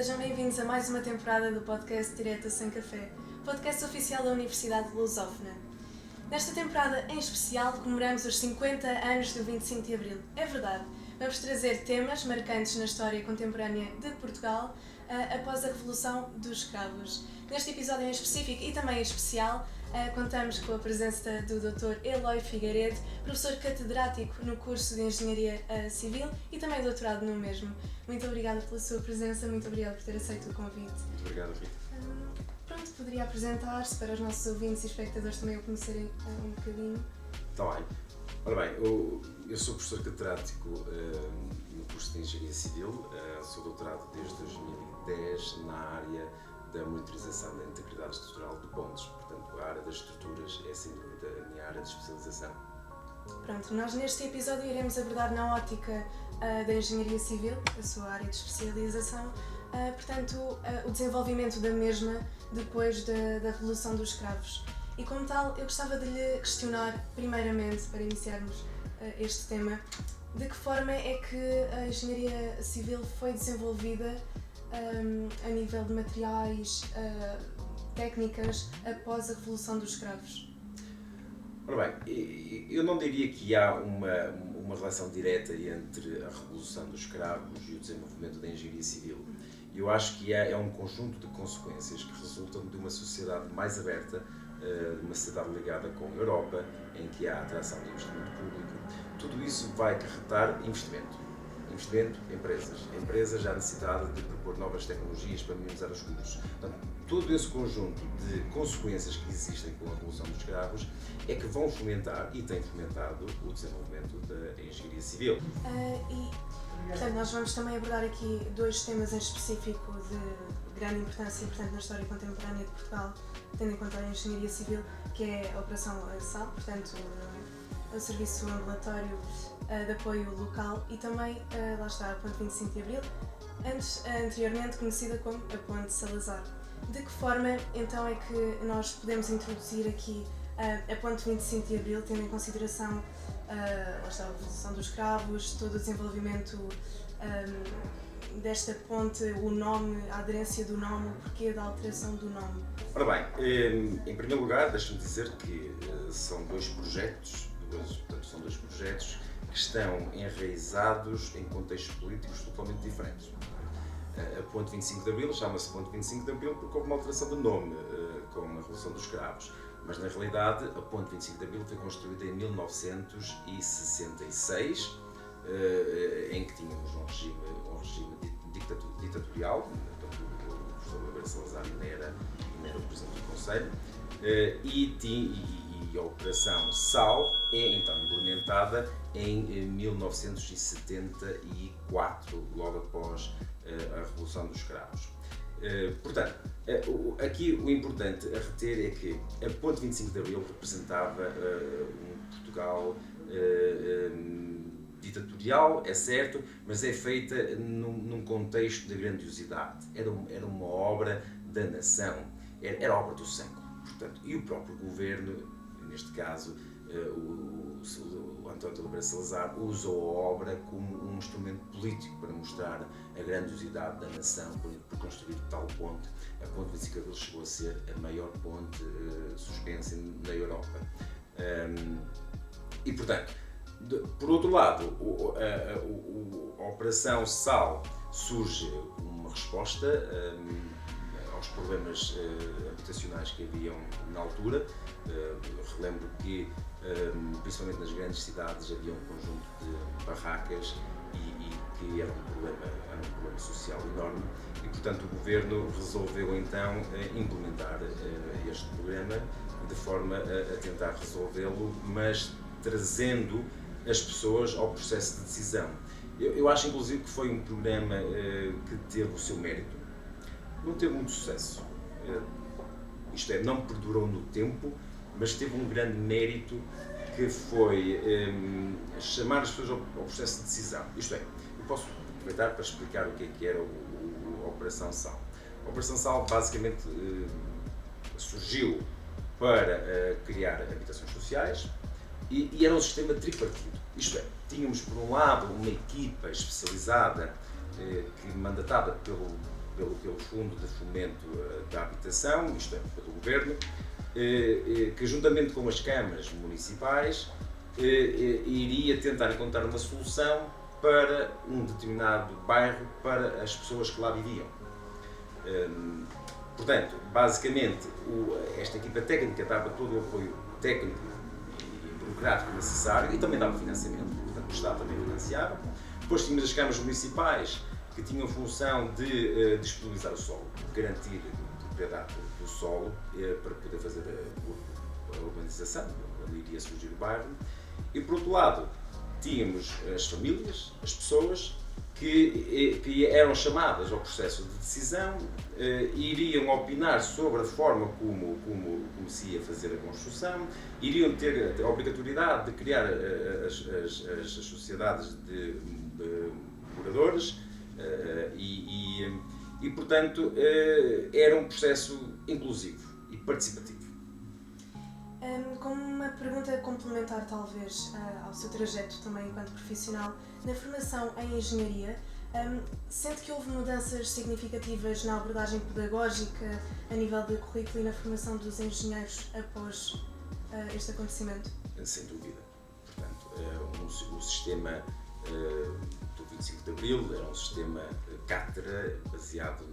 sejam bem-vindos a mais uma temporada do podcast Direto Sem Café, podcast oficial da Universidade de Lusófona. Nesta temporada em especial comemoramos os 50 anos do 25 de Abril. É verdade, vamos trazer temas marcantes na história contemporânea de Portugal após a Revolução dos Escravos. Neste episódio em específico e também em especial, contamos com a presença do Dr. Eloy Figueiredo, professor catedrático no curso de Engenharia Civil e também doutorado no mesmo. Muito obrigada pela sua presença, muito obrigada por ter aceito o convite. Muito obrigado, Rita. Pronto, poderia apresentar-se para os nossos ouvintes e espectadores também o conhecerem um bocadinho. Está bem. Ora bem, eu sou professor catedrático no curso de Engenharia Civil, sou doutorado desde 2010 na área da monitorização da integridade estrutural de pontes, portanto a área das estruturas é sem dúvida a minha área de especialização. Pronto, nós neste episódio iremos abordar na ótica da Engenharia Civil, a sua área de especialização, portanto o desenvolvimento da mesma depois da Revolução dos Escravos. E como tal, eu gostava de lhe questionar, primeiramente, para iniciarmos este tema, de que forma é que a Engenharia Civil foi desenvolvida a nível de materiais, técnicas, após a Revolução dos Escravos? Ora bem, eu não diria que há uma relação direta entre a Revolução dos Escravos e o desenvolvimento da Engenharia Civil. Eu acho que é um conjunto de consequências que resultam de uma sociedade mais aberta, de uma sociedade ligada com a Europa, em que há atração de investimento público. Tudo isso vai acarretar investimento, empresas já necessitada de propor novas tecnologias para minimizar os custos. Portanto, todo esse conjunto de consequências que existem com a Revolução dos Escravos é que vão fomentar e têm fomentado o desenvolvimento da engenharia civil. Portanto, nós vamos também abordar aqui dois temas em específico de grande importância, portanto, na história contemporânea de Portugal, tendo em conta a engenharia civil, que é a Operação SAL, portanto, o Serviço Ambulatório de Apoio Local e também, lá está, a Ponte 25 de Abril, anteriormente conhecida como a Ponte Salazar. De que forma, então, é que nós podemos introduzir aqui a Ponte 25 de Abril, tendo em consideração lá está, a Revolução dos Escravos, todo o desenvolvimento desta ponte, o nome, a aderência do nome, o porquê da alteração do nome? Ora bem, em primeiro lugar, deixe-me dizer que são dois projetos que estão enraizados em contextos políticos totalmente diferentes. A Ponte 25 de Abril chama-se Ponte 25 de Abril porque houve uma alteração de nome com a Revolução dos Escravos, mas na realidade a Ponte 25 de Abril foi construída em 1966, em que tínhamos um regime ditatorial, portanto o professor Oliveira Salazar ainda era o presidente do Conselho, e a Operação SAL é então implementada em 1974, logo após a Revolução dos Escravos. Portanto, aqui o importante a reter é que a Ponte 25 de Abril representava um Portugal ditatorial, é certo, mas é feita num contexto de grandiosidade. Era uma obra da nação, era obra do século. Portanto, e o próprio governo, neste caso o António Oliveira Salazar, usou a obra como um instrumento político para mostrar a grandiosidade da nação por construir tal ponte. A Ponte 25 de Abril chegou a ser a maior ponte suspensa na Europa. E, portanto, por outro lado, a Operação SAL surge uma resposta aos problemas habitacionais que haviam na altura. Relembro que, principalmente nas grandes cidades, havia um conjunto de barracas e que era um problema social enorme e, portanto, o governo resolveu então implementar este programa de forma a tentar resolvê-lo, mas trazendo as pessoas ao processo de decisão. Eu acho, inclusive, que foi um programa que teve o seu mérito. Não teve muito sucesso, isto é, não perdurou no tempo, mas teve um grande mérito que foi chamar as pessoas ao processo de decisão. Isto é, eu posso aproveitar para explicar o que é que era a Operação SAL. A Operação SAL basicamente surgiu para criar habitações sociais e era um sistema tripartido. Isto é, tínhamos por um lado uma equipa especializada mandatada pelo pelo Fundo de Fomento da Habitação, isto é, pelo Governo, que juntamente com as câmaras municipais iria tentar encontrar uma solução para um determinado bairro para as pessoas que lá viviam. Portanto, basicamente, esta equipa técnica dava todo o apoio técnico e burocrático necessário e também dava financiamento, portanto o Estado também financiava. Depois tínhamos as câmaras municipais que tinham função de disponibilizar o solo, garantir a propriedade do solo para poder fazer a urbanização, onde iria surgir o bairro. E por outro lado, tínhamos as famílias, as pessoas que eram chamadas ao processo de decisão e iriam opinar sobre a forma como se ia fazer a construção, iriam ter a obrigatoriedade de criar as sociedades de moradores e portanto, era um processo inclusivo e participativo. Como uma pergunta complementar, talvez, ao seu trajeto também enquanto profissional, na formação em engenharia, sente que houve mudanças significativas na abordagem pedagógica a nível de currículo e na formação dos engenheiros após este acontecimento? Sem dúvida. Portanto, o sistema do 25 de Abril era um sistema cátedra baseado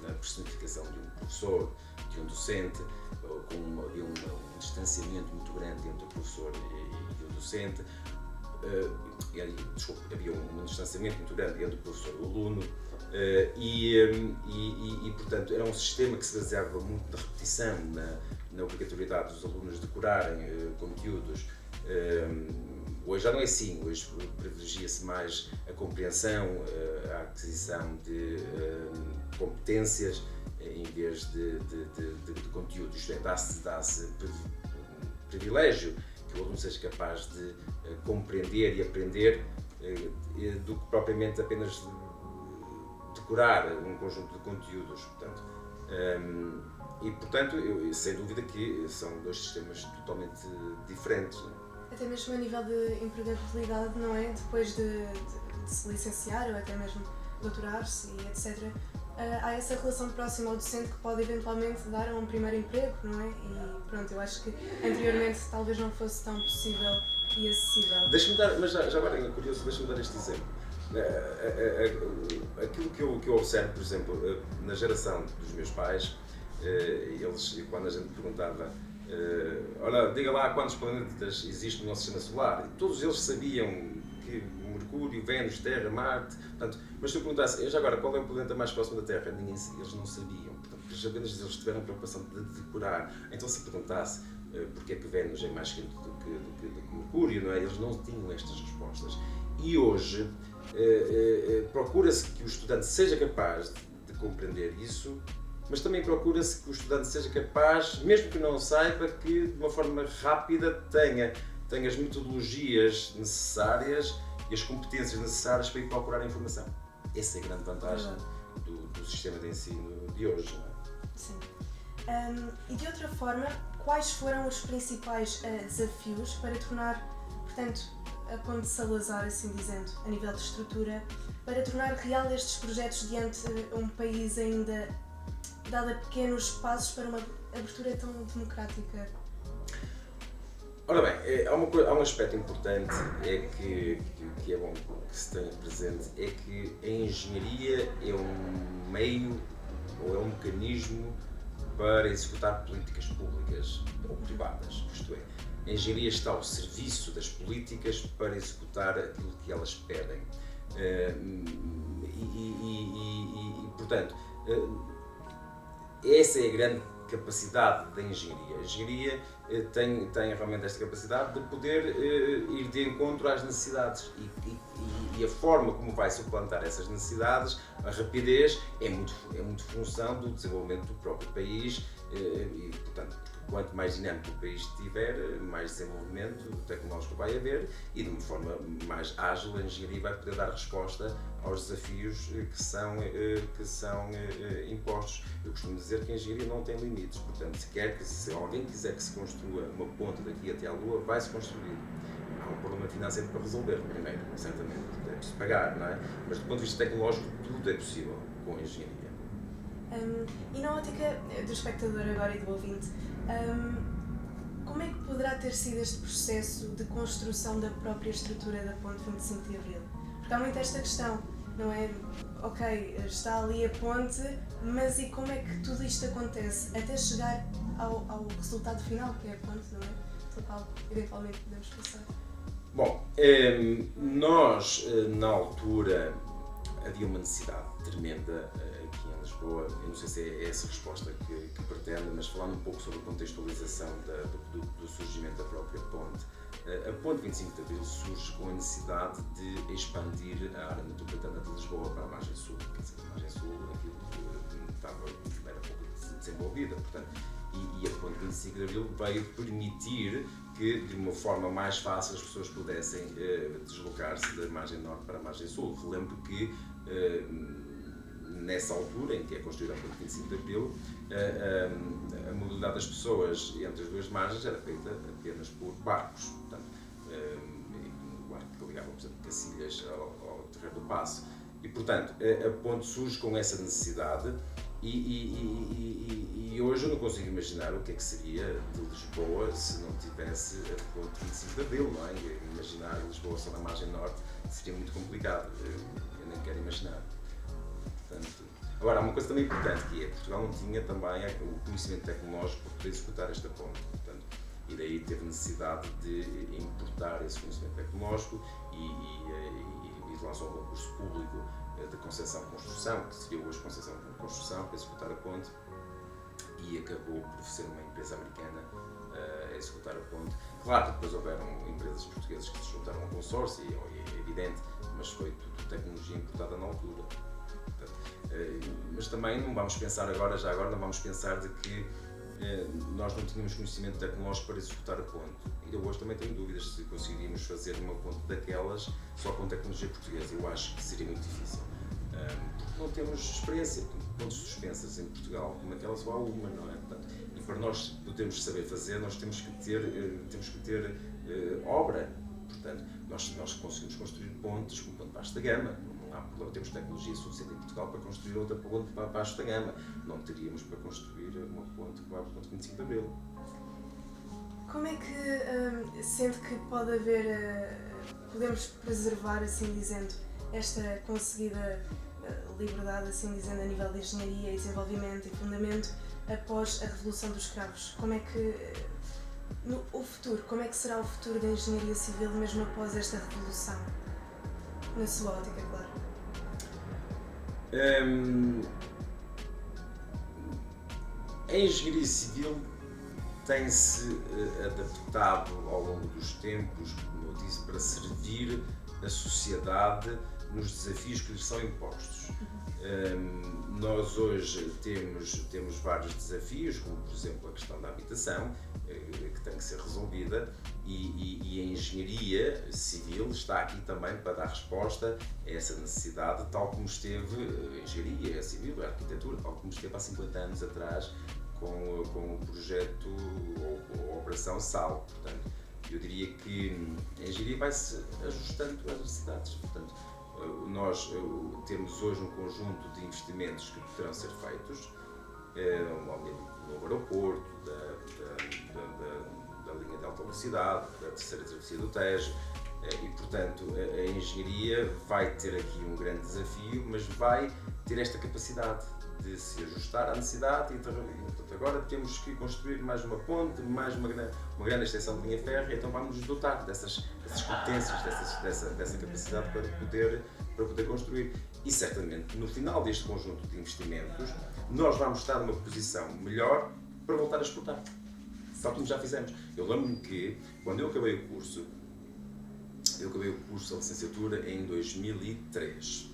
na personificação de um professor, de um docente, havia um distanciamento muito grande entre o professor e o docente, havia um distanciamento muito grande entre o professor e o aluno, e portanto era um sistema que se baseava muito na repetição, na obrigatoriedade dos alunos decorarem conteúdos. Hoje já não é assim, hoje privilegia-se mais a compreensão, a aquisição de competências em vez de conteúdo. Isto é, dá-se privilégio que o aluno seja capaz de compreender e aprender do que propriamente apenas decorar um conjunto de conteúdos. Portanto, sem dúvida que são dois sistemas totalmente diferentes. Até mesmo a nível de empregabilidade, não é? Depois de se licenciar ou até mesmo doutorar-se e etc., há essa relação próxima ao docente que pode eventualmente dar a um primeiro emprego, não é? E pronto, eu acho que anteriormente talvez não fosse tão possível e acessível. Deixa-me dar, mas já agora é curioso, deixa-me dar este exemplo. Aquilo que eu observo, por exemplo, na geração dos meus pais, eles, quando a gente perguntava olha, diga lá quantos planetas existem no nosso sistema solar, e todos eles sabiam que Mercúrio, Vênus, Terra, Marte, portanto, mas se eu perguntasse, já agora, qual é o planeta mais próximo da Terra? Eles não sabiam, portanto, apenas eles tiveram a preocupação de decorar. Então se perguntasse porque é que Vênus é mais quente do que Mercúrio, não é? Eles não tinham estas respostas. E hoje procura-se que o estudante seja capaz de compreender isso, mas também procura-se que o estudante seja capaz, mesmo que não saiba, que de uma forma rápida tenha as metodologias necessárias e as competências necessárias para ir procurar a informação. Essa é a grande vantagem do sistema de ensino de hoje. Não é? Sim. E de outra forma, quais foram os principais desafios para tornar, portanto, a Ponte Salazar, assim dizendo, a nível de estrutura, para tornar real estes projetos diante um país ainda dado pequenos passos para uma abertura tão democrática? Ora bem, há um aspecto importante que é bom que se tenha presente, é que a engenharia é um meio ou é um mecanismo para executar políticas públicas ou privadas, isto é, a engenharia está ao serviço das políticas para executar aquilo que elas pedem. Portanto, essa é a grande capacidade da engenharia. A engenharia tem realmente esta capacidade de poder ir de encontro às necessidades e a forma como vai suplantar essas necessidades, a rapidez, é muito função do desenvolvimento do próprio país e, portanto, quanto mais dinâmico o país tiver, mais desenvolvimento tecnológico vai haver e de uma forma mais ágil a engenharia vai poder dar resposta aos desafios que são impostos. Eu costumo dizer que a engenharia não tem limites, portanto, se alguém quiser que se construa uma ponte daqui até à Lua, vai-se construir. há um problema financeiro para resolver, primeiro, certamente, é preciso pagar, não é? Mas do ponto de vista tecnológico, tudo é possível com a engenharia. E na ótica do espectador agora e do ouvinte, como é que poderá ter sido este processo de construção da própria estrutura da Ponte 25 de Abril? Porque há muito esta questão, não é? Ok, está ali a ponte, mas e como é que tudo isto acontece até chegar ao resultado final, que é a ponte, não é? Pelo qual eventualmente podemos passar. Bom, nós, na altura, havia uma necessidade tremenda aqui em Lisboa. Eu não sei se é essa a resposta que pretende, mas falando um pouco sobre a contextualização do surgimento da própria ponte. A ponte 25 de Abril surge com a necessidade de expandir a área metropolitana de Lisboa para a margem sul. Quer dizer, a margem sul, aquilo que era pouco desenvolvida, portanto, e a ponte 25 de Abril veio permitir que, de uma forma mais fácil, as pessoas pudessem deslocar-se da margem norte para a margem sul. Relembro que, nessa altura em que é construída a ponte 25 de Abril, a mobilidade das pessoas entre as duas margens era feita apenas por barcos. Portanto, um barco que ligava, por exemplo, Cacilhas ao Terreiro do Paço. E, portanto, a ponte surge com essa necessidade. E hoje eu não consigo imaginar o que é que seria de Lisboa se não tivesse a ponte 25 de Abril, não é? Imaginar Lisboa só na margem norte seria muito complicado, eu nem quero imaginar. Portanto, agora, há uma coisa também importante, que é que Portugal não tinha também o conhecimento tecnológico para poder executar esta ponte, portanto, e daí teve necessidade de importar esse conhecimento tecnológico e lançou um concurso público de Conceição-Construção, que seria hoje Conceição-Construção, para executar a ponte, e acabou por ser uma empresa americana a executar a ponte. Claro que depois houveram empresas portuguesas que se juntaram ao consórcio, e é evidente, mas foi tudo tecnologia importada na altura. Mas também não vamos pensar agora não vamos pensar de que nós não tínhamos conhecimento tecnológico para executar a ponte. Ainda hoje também tenho dúvidas se conseguiríamos fazer uma ponte daquelas só com tecnologia portuguesa. Eu acho que seria muito difícil. Porque não temos experiência. Pontes suspensas em Portugal, como aquela só há uma, não é? Portanto, e para nós podermos saber fazer, nós temos que ter obra. Portanto, nós conseguimos construir pontes com ponte baixa da gama. Não há problema, temos tecnologia suficiente em Portugal para construir outra ponte para baixo da gama. Não teríamos para construir uma ponte com a ponte 25 de Abril. Como é que sente que pode haver, podemos preservar, assim dizendo, esta conseguida liberdade, assim dizendo, a nível de engenharia e desenvolvimento e fundamento após a Revolução dos Cravos? Como é que, o futuro, como é que será o futuro da engenharia civil mesmo após esta revolução? Na sua ótica, claro. A engenharia civil tem-se adaptado ao longo dos tempos, como eu disse, para servir a sociedade nos desafios que lhes são impostos. Nós hoje temos vários desafios, como por exemplo a questão da habitação, que tem que ser resolvida, e a engenharia civil está aqui também para dar resposta a essa necessidade, tal como esteve a engenharia civil, a arquitetura, tal como esteve há 50 anos atrás com o projeto ou a Operação SAL. Portanto, eu diria que a engenharia vai-se ajustando às necessidades. Portanto, nós temos hoje um conjunto de investimentos que poderão ser feitos no aeroporto, da linha de alta velocidade, da terceira travessia do Tejo, e portanto a engenharia vai ter aqui um grande desafio, mas vai ter esta capacidade de se ajustar à necessidade, e portanto, agora temos que construir mais uma ponte, mais uma grande extensão de linha férrea, então vamos nos dotar dessas competências, dessa capacidade para poder construir. E certamente, no final deste conjunto de investimentos, nós vamos estar numa posição melhor para voltar a exportar, tal como já fizemos. Eu lembro-me que, quando eu acabei o curso, a licenciatura em 2003.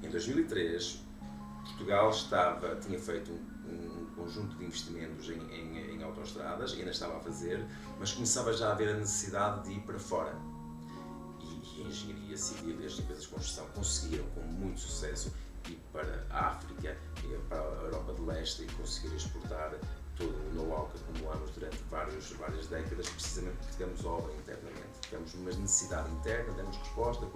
Em 2003, Portugal tinha feito um conjunto de investimentos em autoestradas, ainda estava a fazer, mas começava já a haver a necessidade de ir para fora. E a engenharia civil e as empresas de construção conseguiram, com muito sucesso, ir para a África, para a Europa de Leste, e conseguir exportar todo o know-how que acumulamos durante várias décadas, precisamente porque tivemos obra internamente. buscamos uma necessidade interna, demos resposta,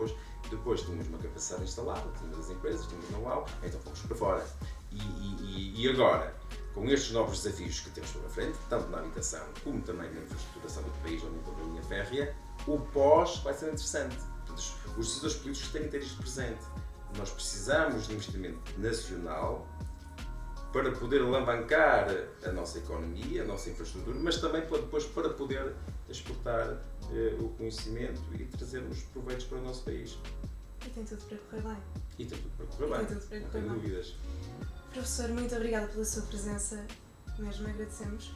depois tínhamos uma capacidade instalada, tínhamos as empresas, tínhamos know-how, então fomos para fora. E agora, com estes novos desafios que temos pela frente, tanto na habitação como também na infraestruturação do país ou na linha férrea, o pós vai ser interessante. Os decisores políticos têm que ter isto presente. Nós precisamos de investimento nacional para poder alavancar a nossa economia, a nossa infraestrutura, mas também depois para poder exportar o conhecimento e trazermos proveitos para o nosso país. E tem tudo para correr bem. E tem tudo para correr bem, não tenho dúvidas. Professor, muito obrigada pela sua presença, mesmo agradecemos.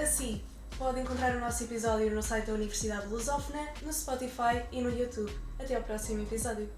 Assim, pode encontrar o nosso episódio no site da Universidade Lusófona, no Spotify e no YouTube. Até ao próximo episódio.